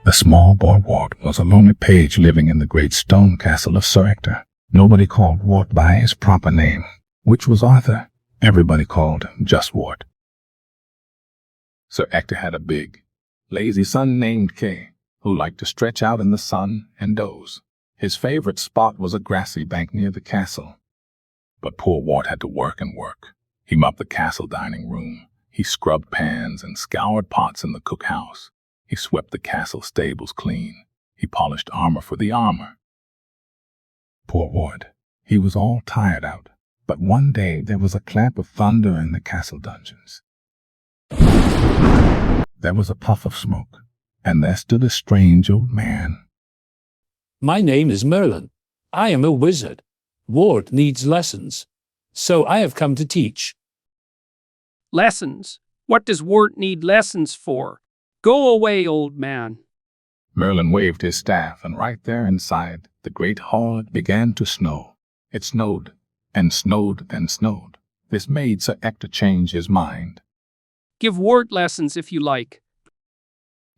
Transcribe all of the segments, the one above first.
The small boy Wart was a lonely page living in the great stone castle of Sir Ector. Nobody called Wart by his proper name, which was Arthur. Everybody called him just Wart. Sir Ector had a big, lazy son named Kay, who liked to stretch out in the sun and doze. His favorite spot was a grassy bank near the castle. But poor Wart had to work and work. He mopped the castle dining room. He scrubbed pans and scoured pots in the cookhouse. He swept the castle stables clean. He polished armor for the armor. Poor Wart. He was all tired out. But one day there was a clap of thunder in the castle dungeons. There was a puff of smoke, and there stood a strange old man. My name is Merlin. I am a wizard. Wart needs lessons, so I have come to teach. Lessons? What does Wart need lessons for? Go away, old man. Merlin waved his staff, and right there inside the great hall it began to snow. It snowed, and snowed, and snowed. This made Sir Ector change his mind. Give Wart lessons if you like.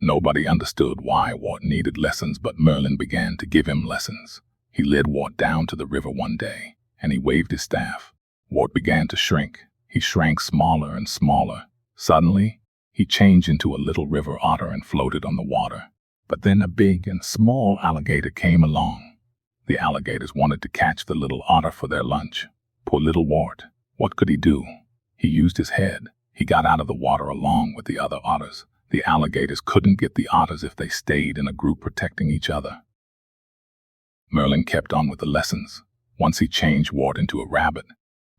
Nobody understood why Wart needed lessons, but Merlin began to give him lessons. He led Wart down to the river one day, and he waved his staff. Wart began to shrink. He shrank smaller and smaller. Suddenly, he changed into a little river otter and floated on the water. But then a big and small alligator came along. The alligators wanted to catch the little otter for their lunch. Poor little Wart. What could he do? He used his head. He got out of the water along with the other otters. The alligators couldn't get the otters if they stayed in a group protecting each other. Merlin kept on with the lessons. Once he changed Wart into a rabbit.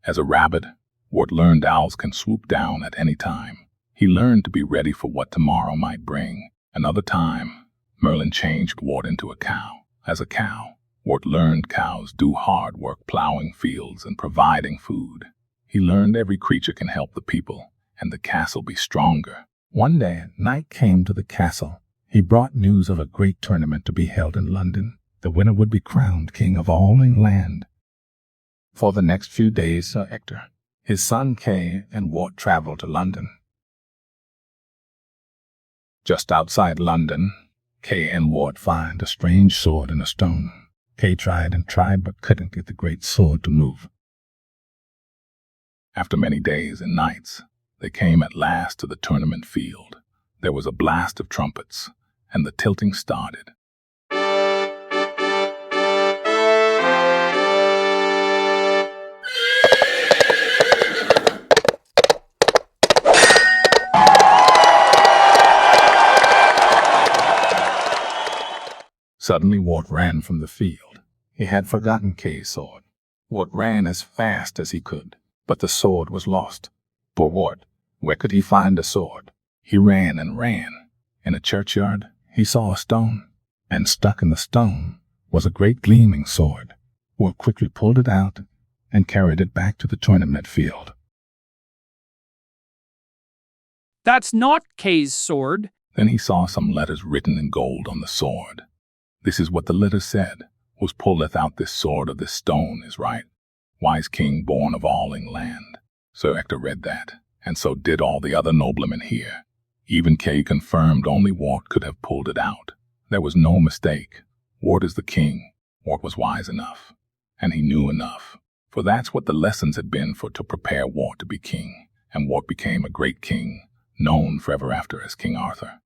As a rabbit, Wart learned owls can swoop down at any time. He learned to be ready for what tomorrow might bring. Another time, Merlin changed Wart into a cow. As a cow, Wart learned cows do hard work plowing fields and providing food. He learned every creature can help the people, and the castle be stronger. One day, Knight came to the castle. He brought news of a great tournament to be held in London. The winner would be crowned king of all England. For the next few days, Sir Ector, his son Kay, and Wart traveled to London. Just outside London, Kay and Wart find a strange sword in a stone. Kay tried and tried but couldn't get the great sword to move. After many days and nights, they came at last to the tournament field. There was a blast of trumpets, and the tilting started. Suddenly Wart ran from the field. He had forgotten Kay's sword. Wart ran as fast as he could, but the sword was lost. Poor Wart, where could he find a sword? He ran and ran. In a churchyard, he saw a stone, and stuck in the stone was a great gleaming sword. Wart quickly pulled it out and carried it back to the tournament field. That's not Kay's sword. Then he saw some letters written in gold on the sword. This is what the letters said. Who pulleth out this sword of this stone is right. Wise king born of all England. Sir Ector read that, and so did all the other noblemen here. Even Kay confirmed only Wart could have pulled it out. There was no mistake. Wart is the king. Wart was wise enough, and he knew enough. For that's what the lessons had been for to prepare Wart to be king, and Wart became a great king, known forever after as King Arthur.